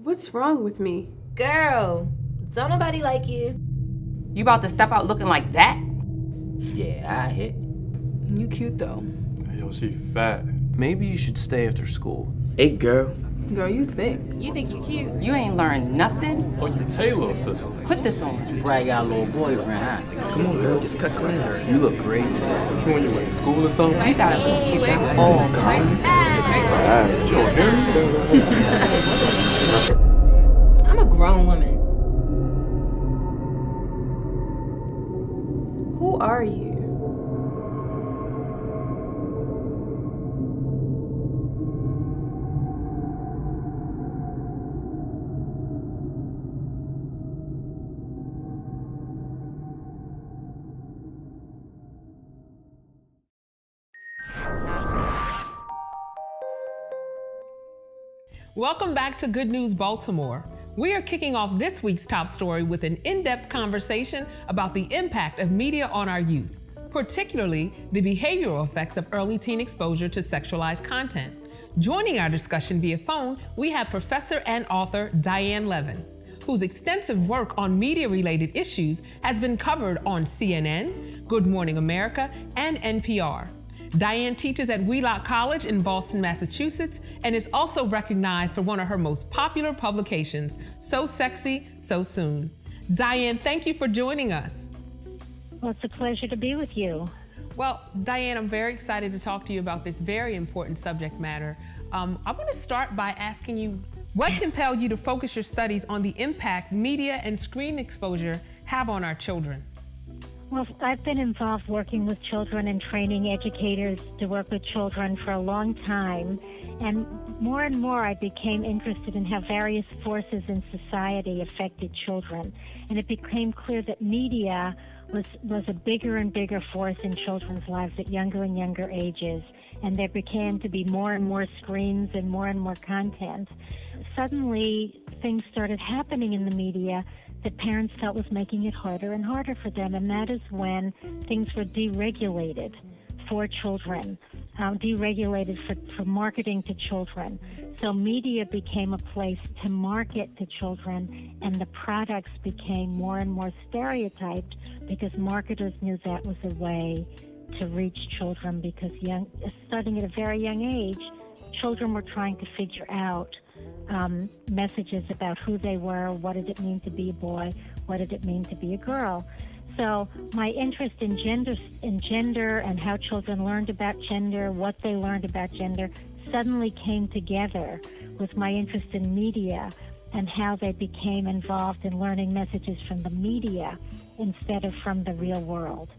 What's wrong with me? Girl, don't nobody like you. You about to step out looking like that? Yeah, I hit. You cute though. Yo, she fat. Maybe you should stay after school. Hey, girl. Girl, you thick. You think you cute. You ain't learned nothing? Oh, you Taylor, sister. Put this on. You probably got a little boyfriend, huh? Come on, girl, just cut class. You look great today. You on your way to school or something? You gotta keep that all going. You don't hear me? I'm a grown woman. Who are you? Welcome back to Good News Baltimore. We are kicking off this week's top story with an in-depth conversation about the impact of media on our youth, particularly the behavioral effects of early teen exposure to sexualized content. Joining our discussion via phone, we have professor and author Diane Levin, whose extensive work on media-related issues has been covered on CNN, Good Morning America, and NPR. Diane teaches at Wheelock College in Boston, Massachusetts, and is also recognized for one of her most popular publications, So Sexy, So Soon. Diane, thank you for joining us. Well, it's a pleasure to be with you. Well, Diane, I'm very excited to talk to you about this very important subject matter. I want to start by asking you, what compelled you to focus your studies on the impact media and screen exposure have on our children? Well, I've been involved working with children and training educators to work with children for a long time. And more I became interested in how various forces in society affected children. And it became clear that media was a bigger and bigger force in children's lives at younger and younger ages. And there began to be more and more screens and more content. Suddenly, things started happening in the media that parents felt was making it harder and harder for them, and that is when things were deregulated for children, deregulated for marketing to children. So media became a place to market to children, and the products became more and more stereotyped because marketers knew that was a way to reach children, because starting at a very young age, children were trying to figure out messages about who they were, what did it mean to be a boy, what did it mean to be a girl. So my interest in gender and how children learned about gender, what they learned about gender, suddenly came together with my interest in media and how they became involved in learning messages from the media instead of from the real world.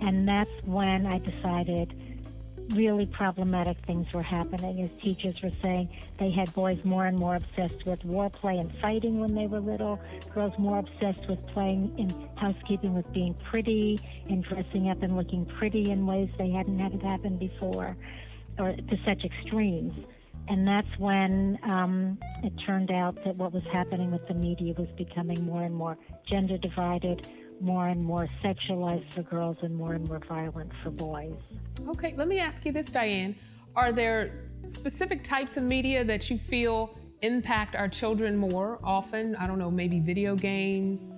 And that's when I decided really problematic things were happening, as teachers were saying they had boys more and more obsessed with war play and fighting when they were little, girls more obsessed with playing in housekeeping, with being pretty and dressing up and looking pretty in ways they hadn't had it happen before, or to such extremes. And that's when it turned out that what was happening with the media was becoming more and more gender divided, more and more sexualized for girls, and more violent for boys. Okay, let me ask you this, Diane. Are there specific types of media that you feel impact our children more often? I don't know, maybe video games,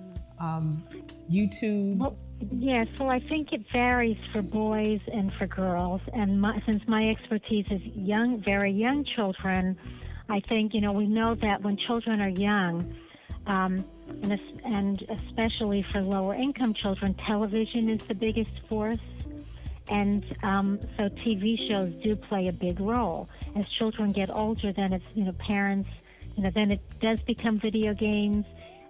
YouTube? Well, yes, well, I think it varies for boys and for girls. And since my expertise is very young children, I think, we know that when children are young, and especially for lower income children, television is the biggest force. And so TV shows do play a big role. As children get older, then it's, parents, then it does become video games.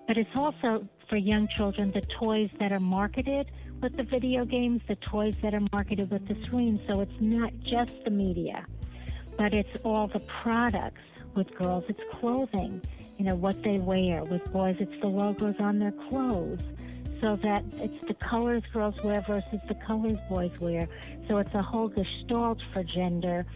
But it's also, for young children, the toys that are marketed with the video games, the toys that are marketed with the screen. So it's not just the media. but it's all the products. With girls, it's clothing, what they wear. With boys, it's the logos on their clothes. So that it's the colors girls wear versus the colors boys wear. So it's a whole gestalt for gender,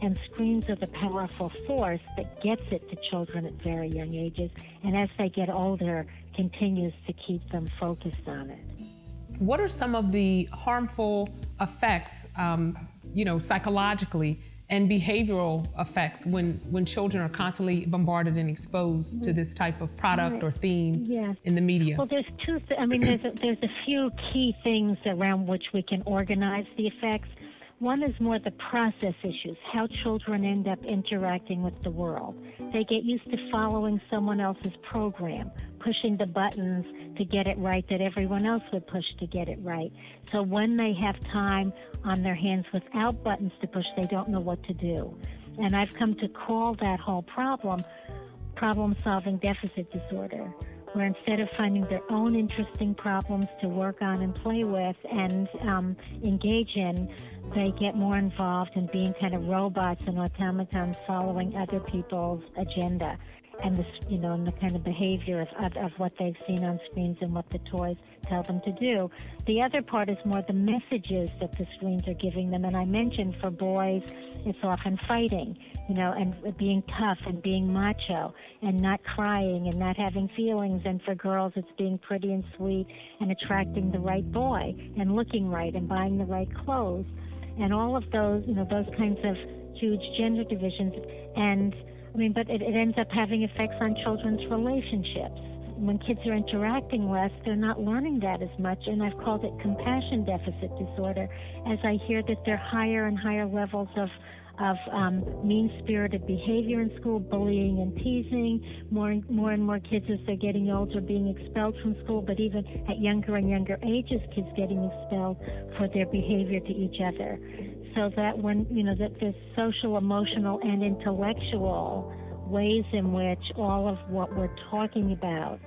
and screens are the powerful force that gets it to children at very young ages, and as they get older, continues to keep them focused on it. What are some of the harmful effects, psychologically, and behavioral effects when children are constantly bombarded and exposed to this type of product or theme in the media? Well, there's there's a few key things around which we can organize the effects. One is more the process issues, how children end up interacting with the world. They get used to following someone else's program, pushing the buttons to get it right that everyone else would push to get it right. So when they have time on their hands without buttons to push, they don't know what to do. And I've come to call that whole problem-solving deficit disorder, where instead of finding their own interesting problems to work on and play with and engage in, they get more involved in being kind of robots and automatons following other people's agenda and the kind of behavior of what they've seen on screens and what the toys tell them to do. The other part is more the messages that the screens are giving them. And I mentioned for boys, it's often fighting, and being tough and being macho and not crying and not having feelings. And for girls, it's being pretty and sweet and attracting the right boy and looking right and buying the right clothes. And all of those, those kinds of huge gender divisions. But it ends up having effects on children's relationships. When kids are interacting less, they're not learning that as much, and I've called it compassion deficit disorder, as I hear that there are higher and higher levels of mean-spirited behavior in school, bullying and teasing, more and more kids as they're getting older being expelled from school, but even at younger and younger ages, kids getting expelled for their behavior to each other. So that that there's social, emotional, and intellectual ways in which all of what we're talking about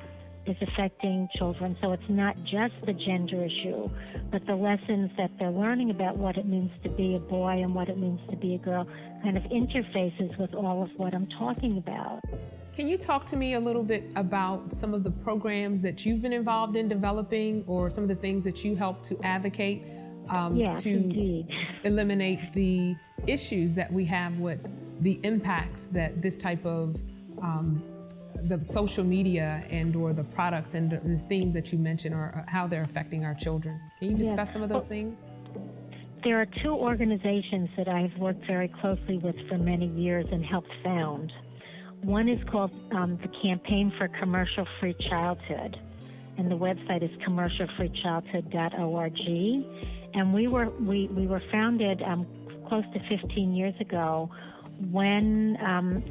is affecting children. So it's not just the gender issue, but the lessons that they're learning about what it means to be a boy and what it means to be a girl kind of interfaces with all of what I'm talking about. Can you talk to me a little bit about some of the programs that you've been involved in developing, or some of the things that you help to advocate Yes, to indeed. eliminate the issues that we have with the impacts that this type of the social media and or the products and the themes that you mentioned, or how they're affecting our children? Can you discuss some of those things? There are two organizations that I've worked very closely with for many years and helped found. One is called the Campaign for Commercial-Free Childhood, and the website is commercialfreechildhood.org. And we were founded close to 15 years ago when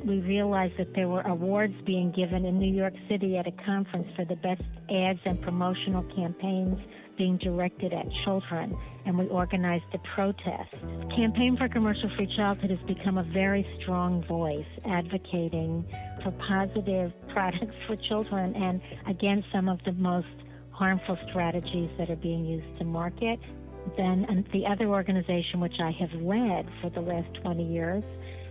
we realized that there were awards being given in New York City at a conference for the best ads and promotional campaigns being directed at children, and we organized a protest. Campaign for Commercial-Free Childhood has become a very strong voice advocating for positive products for children and against some of the most harmful strategies that are being used to market. Then the other organization, which I have led for the last 20 years,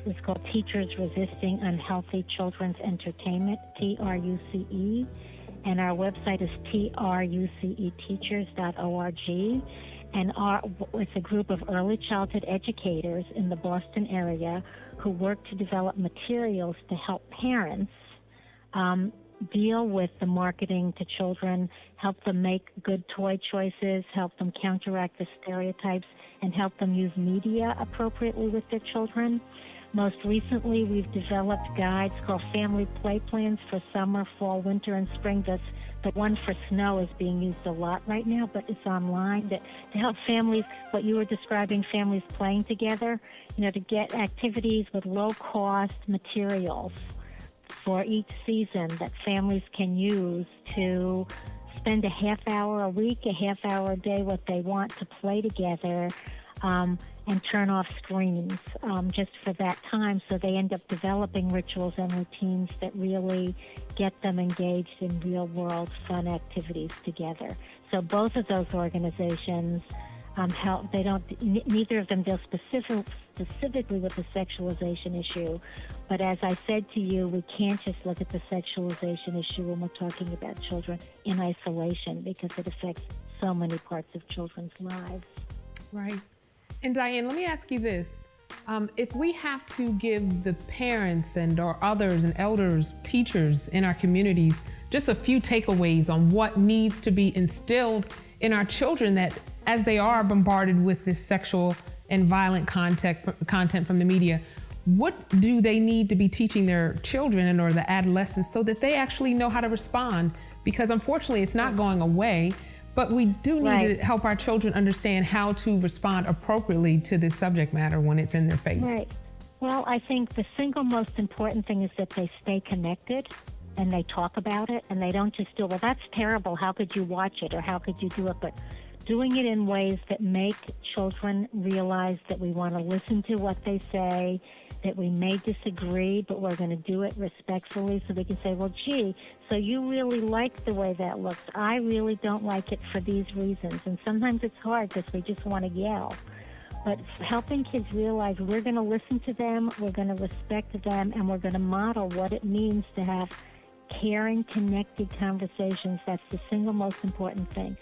is called Teachers Resisting Unhealthy Children's Entertainment, TRUCE, and our website is truceteachers.org. And it's a group of early childhood educators in the Boston area who work to develop materials to help parents deal with the marketing to children, help them make good toy choices, help them counteract the stereotypes, and help them use media appropriately with their children. Most recently, we've developed guides called Family Play Plans for summer, fall, winter, and spring. The one for snow is being used a lot right now, but it's online to help families, what you were describing, families playing together, to get activities with low-cost materials for each season that families can use to spend a half hour a week, a half hour a day, what they want to play together, and turn off screens just for that time, so they end up developing rituals and routines that really get them engaged in real-world fun activities together. So both of those organizations help. They don't. Neither of them deal specifically with the sexualization issue. But as I said to you, we can't just look at the sexualization issue when we're talking about children in isolation, because it affects so many parts of children's lives. Right. And Diane, let me ask you this. If we have to give the parents and or others and elders, teachers in our communities, just a few takeaways on what needs to be instilled in our children, that as they are bombarded with this sexual and violent content from the media, what do they need to be teaching their children and or the adolescents so that they actually know how to respond? Because unfortunately, it's not going away, but we do need to help our children understand how to respond appropriately to this subject matter when it's in their face. Right. Well, I think the single most important thing is that they stay connected and they talk about it, and they don't just do, well, that's terrible, how could you watch it, or how could you do it? But doing it in ways that make children realize that we want to listen to what they say, that we may disagree, but we're going to do it respectfully, so they can say, well, gee, so you really like the way that looks. I really don't like it for these reasons. And sometimes it's hard because we just want to yell. But helping kids realize we're going to listen to them, we're going to respect them, and we're going to model what it means to have caring, connected conversations. That's the single most important thing.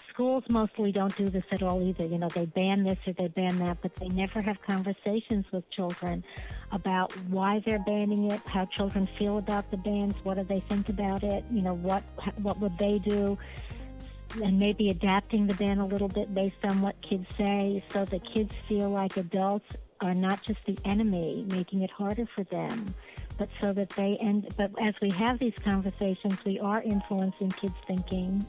Schools mostly don't do this at all either. You know, they ban this or they ban that, but they never have conversations with children about why they're banning it, how children feel about the bans, what do they think about it, you know, what would they do, and maybe adapting the ban a little bit based on what kids say, so that kids feel like adults are not just the enemy, making it harder for them, but so that but as we have these conversations, we are influencing kids' thinking,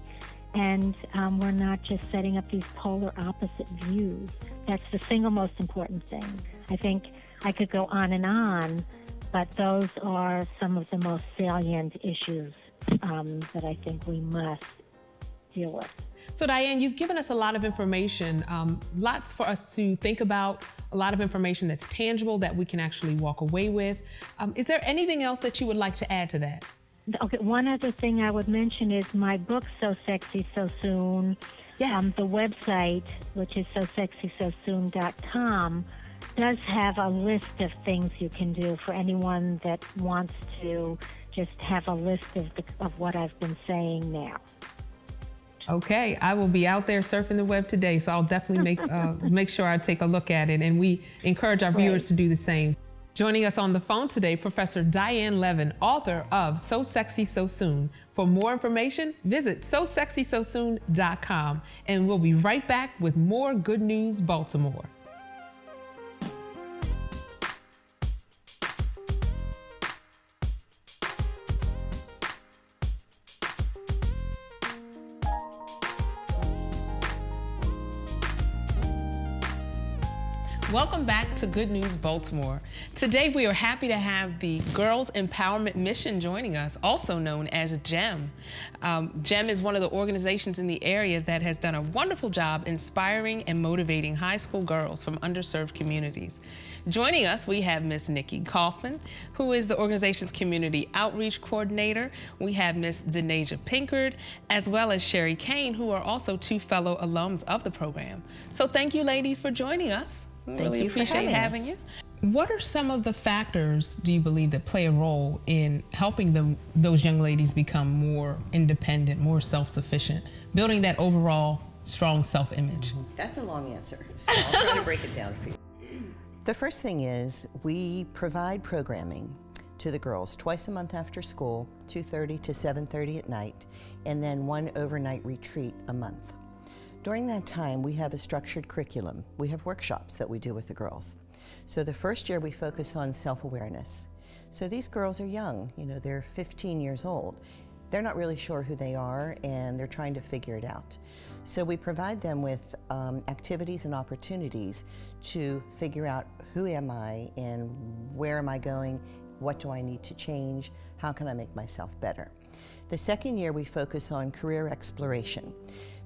and we're not just setting up these polar opposite views. That's the single most important thing. I think I could go on, but those are some of the most salient issues that I think we must deal with. So Diane, you've given us a lot of information, lots for us to think about, a lot of information that's tangible that we can actually walk away with. Is there anything else that you would like to add to that? Okay, one other thing I would mention is my book, So Sexy So Soon. Yes. The website, which is sosexysosoon.com, does have a list of things you can do for anyone that wants to just have a list of what I've been saying now. Okay, I will be out there surfing the web today, so I'll definitely make sure I take a look at it, and we encourage our viewers to do the same. Joining us on the phone today, Professor Diane Levin, author of So Sexy So Soon. For more information, visit sosexysosoon.com, and we'll be right back with more Good News Baltimore. Welcome back to Good News Baltimore. Today we are happy to have the Girls Empowerment Mission joining us, also known as GEM. GEM is one of the organizations in the area that has done a wonderful job inspiring and motivating high school girls from underserved communities. Joining us, we have Miss Nikki Kaufman, who is the organization's Community Outreach Coordinator. We have Miss Denasia Pinkard, as well as Sherry Kane, who are also two fellow alums of the program. So thank you, ladies, for joining us. We really appreciate having you. What are some of the factors, do you believe, that play a role in helping those young ladies become more independent, more self-sufficient, building that overall strong self-image? That's a long answer, so I'll try to break it down for you. The first thing is we provide programming to the girls twice a month after school, 2:30 to 7:30 at night, and then one overnight retreat a month. During that time, we have a structured curriculum. We have workshops that we do with the girls. So the first year we focus on self-awareness. So these girls are young, you know, they're 15 years old. They're not really sure who they are, and they're trying to figure it out. So we provide them with activities and opportunities to figure out who am I and where am I going, what do I need to change, how can I make myself better. The second year we focus on career exploration,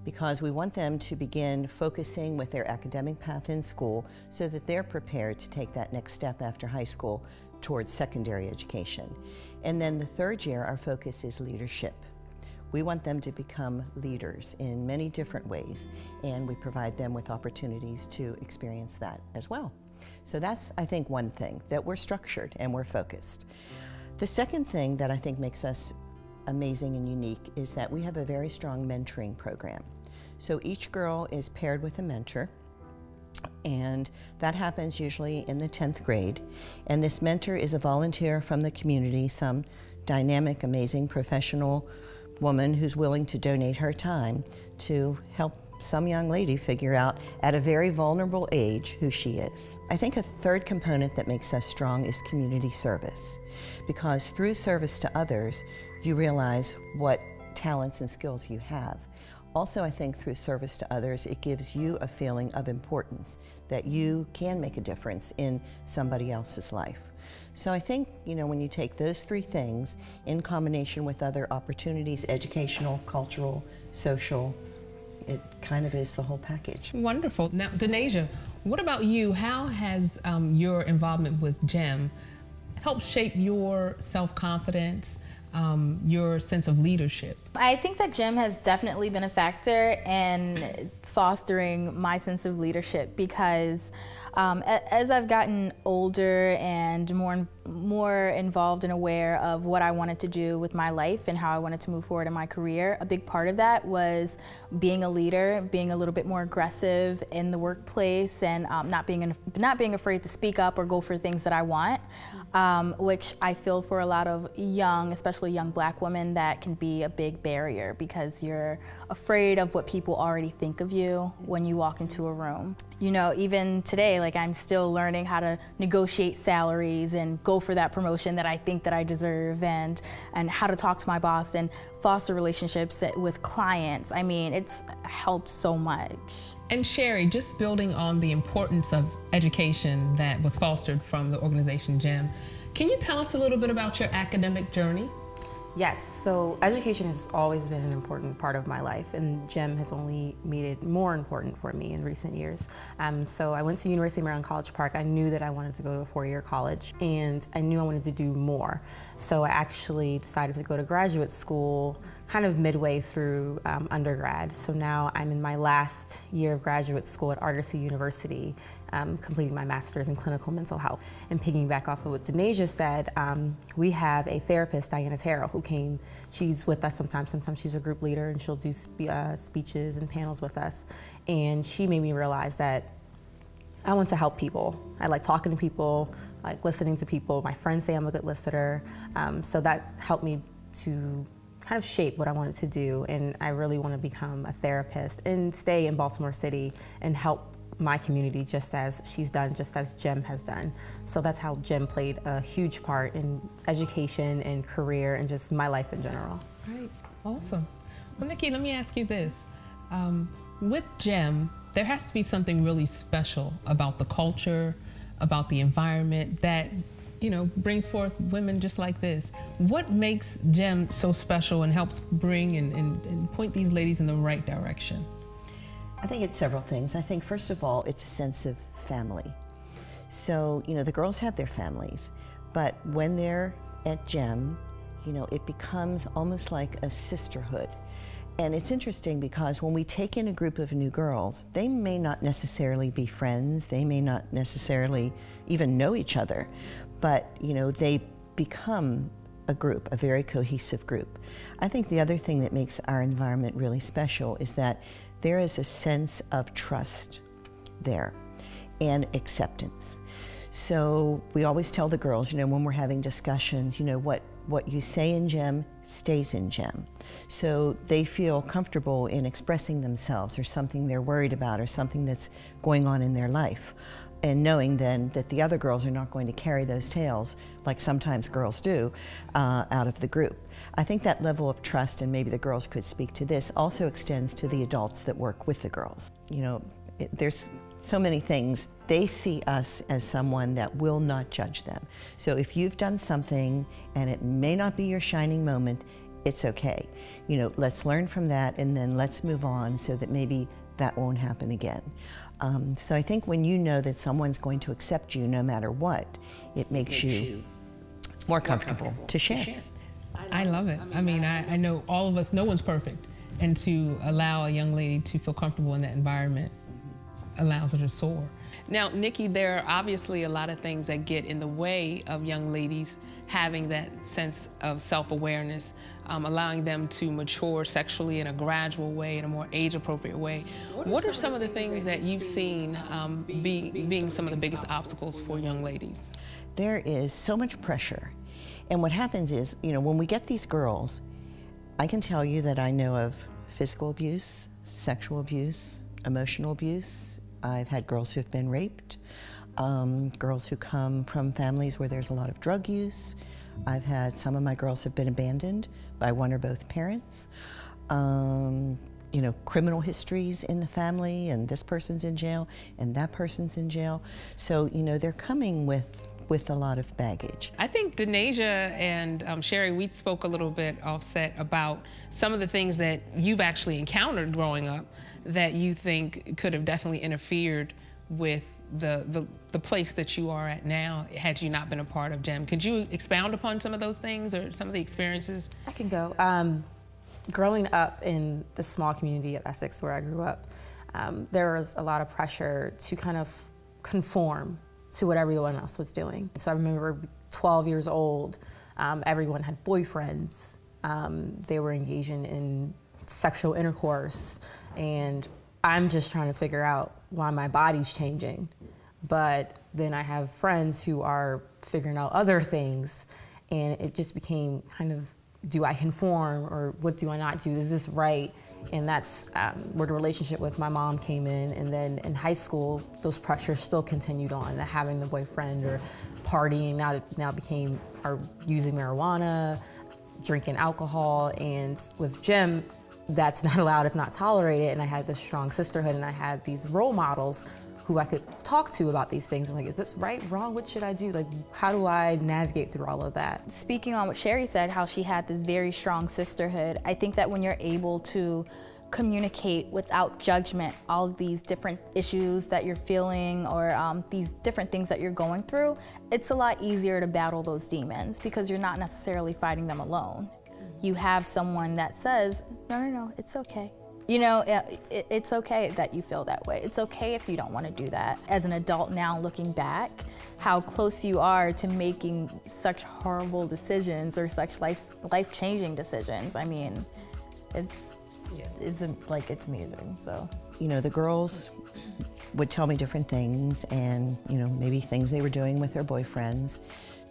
because we want them to begin focusing with their academic path in school so that they're prepared to take that next step after high school towards secondary education. And then the third year, our focus is leadership. We want them to become leaders in many different ways, and we provide them with opportunities to experience that as well. So that's, I think, one thing, that we're structured and we're focused. The second thing that I think makes us amazing and unique is that we have a very strong mentoring program. So each girl is paired with a mentor, and that happens usually in the 10th grade. And this mentor is a volunteer from the community, some dynamic, amazing professional woman who's willing to donate her time to help some young lady figure out at a very vulnerable age who she is. I think a third component that makes us strong is community service, because through service to others, you realize what talents and skills you have. Also, I think through service to others, it gives you a feeling of importance, that you can make a difference in somebody else's life. So I think, you know, when you take those three things in combination with other opportunities, educational, cultural, social, it kind of is the whole package. Wonderful. Now, Denasia, what about you? How has your involvement with GEM helped shape your self-confidence, your sense of leadership? I think that GEM has definitely been a factor in fostering my sense of leadership, because as I've gotten older and more involved and aware of what I wanted to do with my life and how I wanted to move forward in my career, a big part of that was being a leader, being a little bit more aggressive in the workplace, and not being afraid to speak up or go for things that I want, which I feel for a lot of especially young Black women, that can be a big barrier, because you're afraid of what people already think of you when you walk into a room. You know, even today, like, I'm still learning how to negotiate salaries and go for that promotion that I think that I deserve, and how to talk to my boss and foster relationships with clients. I mean, it's helped so much. And Sherry, just building on the importance of education that was fostered from the organization GEM, can you tell us a little bit about your academic journey? Yes, so education has always been an important part of my life, and GEM has only made it more important for me in recent years. So I went to University of Maryland College Park. I knew that I wanted to go to a four-year college, and I knew I wanted to do more. So I actually decided to go to graduate school kind of midway through undergrad. So now I'm in my last year of graduate school at Argosy University, completing my master's in clinical mental health. And piggyback off of what Denasia said, we have a therapist, Diana Terrell, who came. She's with us sometimes. Sometimes she's a group leader, and she'll do speeches and panels with us. And she made me realize that I want to help people. I like talking to people, I like listening to people. My friends say I'm a good listener. So that helped me to kind of shape what I wanted to do, and I really want to become a therapist and stay in Baltimore City and help my community just as she's done, just as GEM has done. So that's how GEM played a huge part in education and career and just my life in general. Great, awesome. Well, Nikki, let me ask you this. With GEM, there has to be something really special about the culture, about the environment that, you know, brings forth women just like this. What makes GEM so special and helps bring and point these ladies in the right direction? I think it's several things. I think, first of all, it's a sense of family. So, you know, the girls have their families, but when they're at GEM, you know, it becomes almost like a sisterhood. And it's interesting because when we take in a group of new girls, they may not necessarily be friends, they may not necessarily even know each other, but, you know, they become a group, a very cohesive group. I think the other thing that makes our environment really special is that there is a sense of trust there and acceptance. So we always tell the girls, you know, when we're having discussions, you know, what you say in GEM stays in GEM. So they feel comfortable in expressing themselves or something they're worried about or something that's going on in their life. And knowing then that the other girls are not going to carry those tales, like sometimes girls do, out of the group. I think that level of trust, and maybe the girls could speak to this, also extends to the adults that work with the girls. You know, there's so many things. They see us as someone that will not judge them. So if you've done something and it may not be your shining moment, it's okay. You know, let's learn from that and then let's move on so that maybe that won't happen again. So I think when you know that someone's going to accept you no matter what, it makes you more comfortable to share. I I love it. I mean, I know all of us, no one's perfect. And to allow a young lady to feel comfortable in that environment allows her to soar. Now, Nikki, there are obviously a lot of things that get in the way of young ladies having that sense of self-awareness, allowing them to mature sexually in a gradual way, in a more age-appropriate way. What are some of the things that you've seen being some of the biggest obstacles for young ladies? There is so much pressure. And what happens is, you know, when we get these girls, I can tell you that I know of physical abuse, sexual abuse, emotional abuse. I've had girls who've been raped, girls who come from families where there's a lot of drug use. I've had some of my girls have been abandoned by one or both parents. You know, criminal histories in the family, and this person's in jail, and that person's in jail. So, you know, they're coming with a lot of baggage. I think Denasia and Sherry, we spoke a little bit offset about some of the things that you've actually encountered growing up that you think could have definitely interfered with the place that you are at now had you not been a part of GEM. Could you expound upon some of those things or some of the experiences? I can go. Growing up in the small community of Essex where I grew up, there was a lot of pressure to kind of conform to what everyone else was doing. So I remember 12 years old, everyone had boyfriends. They were engaging in sexual intercourse, and I'm just trying to figure out why my body's changing. But then I have friends who are figuring out other things, and it just became kind of, do I conform or what do I not do? Is this right? And that's where the relationship with my mom came in. And then in high school, those pressures still continued on, having the boyfriend or partying now became, or using marijuana, drinking alcohol. And with GEM, that's not allowed, it's not tolerated. And I had this strong sisterhood, and I had these role models who I could talk to about these things. I'm like, is this right, wrong? What should I do? Like, how do I navigate through all of that? Speaking on what Sherry said, how she had this very strong sisterhood, I think that when you're able to communicate without judgment all of these different issues that you're feeling or these different things that you're going through, it's a lot easier to battle those demons because you're not necessarily fighting them alone. You have someone that says, no, it's okay. You know, it's okay that you feel that way. It's okay if you don't want to do that. As an adult now looking back, how close you are to making such horrible decisions or such life-changing decisions. I mean, it's amazing, so. You know, the girls would tell me different things and, you know, maybe things they were doing with their boyfriends,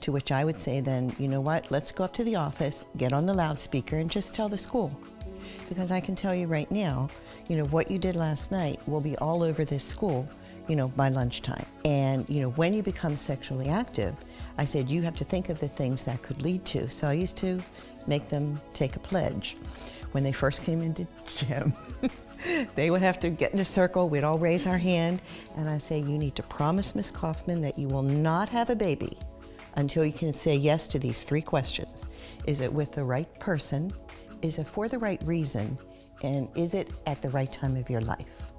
to which I would say then, you know what, let's go up to the office, get on the loudspeaker and just tell the school. Because I can tell you right now, you know, what you did last night will be all over this school, you know, by lunchtime. And, you know, when you become sexually active, I said, you have to think of the things that could lead to. So I used to make them take a pledge. When they first came into GEM, they would have to get in a circle, we'd all raise our hand, and I say, you need to promise Miss Kaufman that you will not have a baby until you can say yes to these 3 questions. Is it with the right person? Is it for the right reason? And is it at the right time of your life?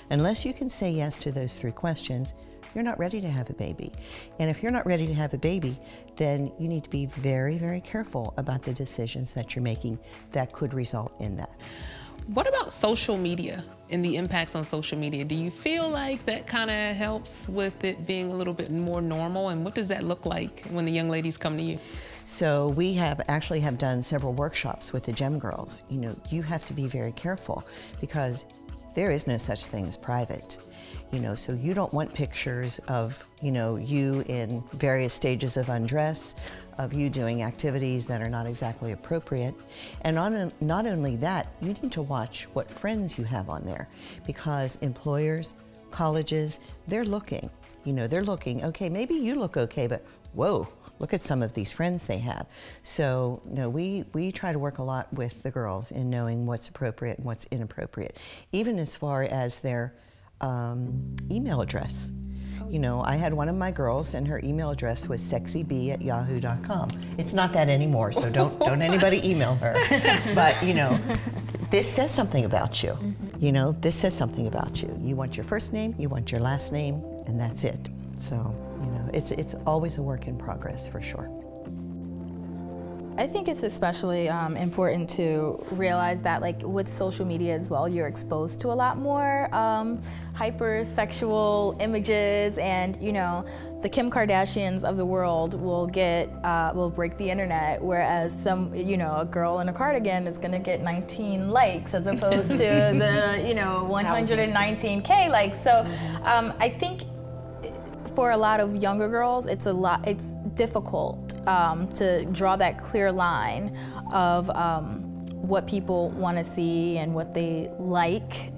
Unless you can say yes to those 3 questions, you're not ready to have a baby. And if you're not ready to have a baby, then you need to be very, very careful about the decisions that you're making that could result in that. What about social media and the impacts on social media? Do you feel like that kind of helps with it being a little bit more normal? And what does that look like when the young ladies come to you? So we actually have done several workshops with the GEM girls. You know, you have to be very careful because there is no such thing as private. You know, so you don't want pictures of, you know, you in various stages of undress, of you doing activities that are not exactly appropriate. And not only that, you need to watch what friends you have on there because employers, colleges, they're looking. You know, they're looking, okay, maybe you look okay, but whoa, look at some of these friends they have. So, no, we try to work a lot with the girls in knowing what's appropriate and what's inappropriate, even as far as their email address. You know, I had one of my girls and her email address was sexyb@yahoo.com. It's not that anymore, so don't anybody email her. But, you know, this says something about you. You know, this says something about you. You want your first name, you want your last name, and that's it. So, you know, it's always a work in progress for sure. I think it's especially important to realize that, like, with social media as well, you're exposed to a lot more hypersexual images, and you know, the Kim Kardashians of the world will break the internet, whereas a girl in a cardigan is gonna get 19 likes as opposed to the 119K likes. So I think for a lot of younger girls, it's difficult to draw that clear line of what people want to see and what they like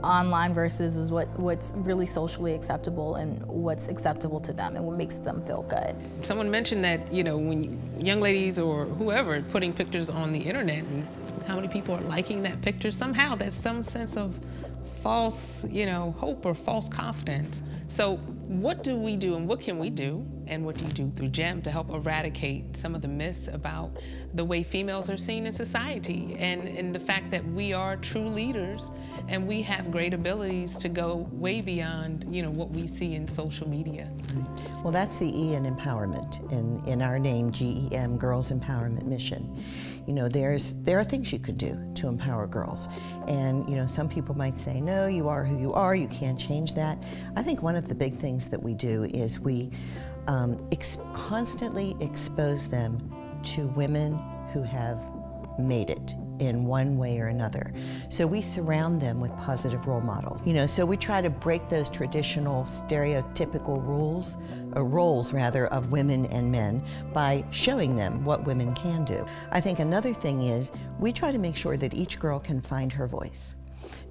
online versus what's really socially acceptable and what's acceptable to them and what makes them feel good. Someone mentioned that, when young ladies or whoever putting pictures on the internet, and how many people are liking that picture, somehow there's some sense of false, hope or false confidence. So what do we do and what can we do, and what do you do through GEM to help eradicate some of the myths about the way females are seen in society, and the fact that we are true leaders and we have great abilities to go way beyond, what we see in social media? Well, that's the E in empowerment, in our name, GEM, Girls Empowerment Mission. There are things you could do to empower girls. And, some people might say, no, you are who you are, you can't change that. I think one of the big things that we do is we constantly expose them to women who have made it in one way or another. So we surround them with positive role models. So we try to break those traditional stereotypical roles of women and men by showing them what women can do. I think another thing is we try to make sure that each girl can find her voice.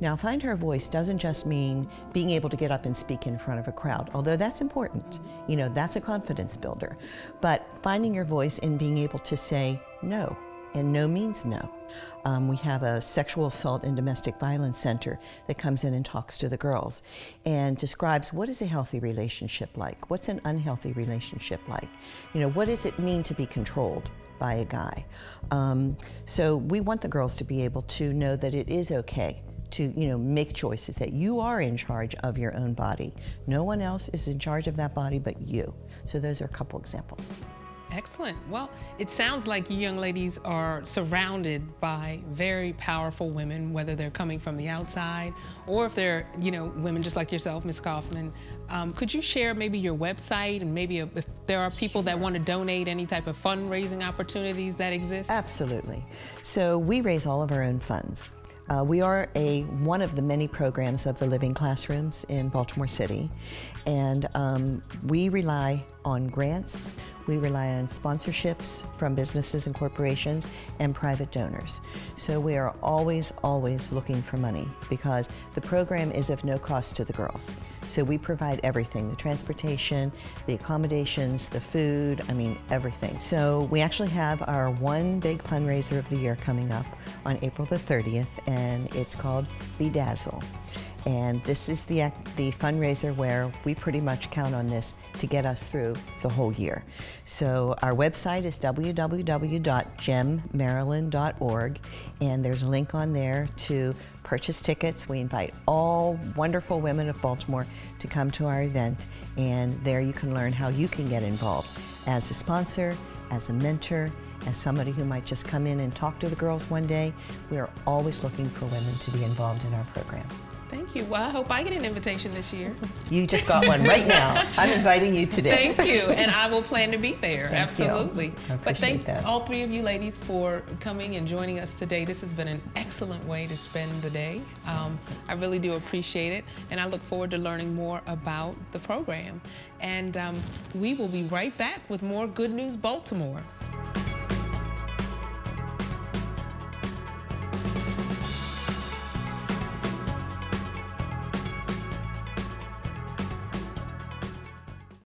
Now, find her voice doesn't just mean being able to get up and speak in front of a crowd, although that's important. That's a confidence builder. But finding your voice and being able to say no, and no means no. We have a sexual assault and domestic violence center that comes in and talks to the girls and describes what is a healthy relationship like, what's an unhealthy relationship like, what does it mean to be controlled by a guy. So we want the girls to be able to know that it is okay to make choices, that you are in charge of your own body. No one else is in charge of that body but you. So those are a couple examples. Excellent. Well, it sounds like you young ladies are surrounded by very powerful women, whether they're coming from the outside or if they're, women just like yourself, Ms. Kaufman. Could you share maybe your website and maybe if there are people that want to donate, any type of fundraising opportunities that exist? Absolutely. So we raise all of our own funds. We are one of the many programs of the Living Classrooms in Baltimore City, and we rely on grants, we rely on sponsorships from businesses and corporations and private donors. So we are always, always looking for money because the program is of no cost to the girls. So we provide everything, the transportation, the accommodations, the food, everything. So we actually have our one big fundraiser of the year coming up on April the 30th, and it's called Bedazzle. And this is the fundraiser where we pretty much count on this to get us through the whole year. So our website is www.gemmaryland.org, and there's a link on there to purchase tickets. We invite all wonderful women of Baltimore to come to our event, and there you can learn how you can get involved as a sponsor, as a mentor, as somebody who might just come in and talk to the girls one day. We are always looking for women to be involved in our program. Thank you. Well, I hope I get an invitation this year. You just got one right now. I'm inviting you today. Thank you, and I will plan to be there. Thank Absolutely. You. I but thank that. all three of you ladies for coming and joining us today. This has been an excellent way to spend the day. I really do appreciate it, and I look forward to learning more about the program. And we will be right back with more Good News Baltimore.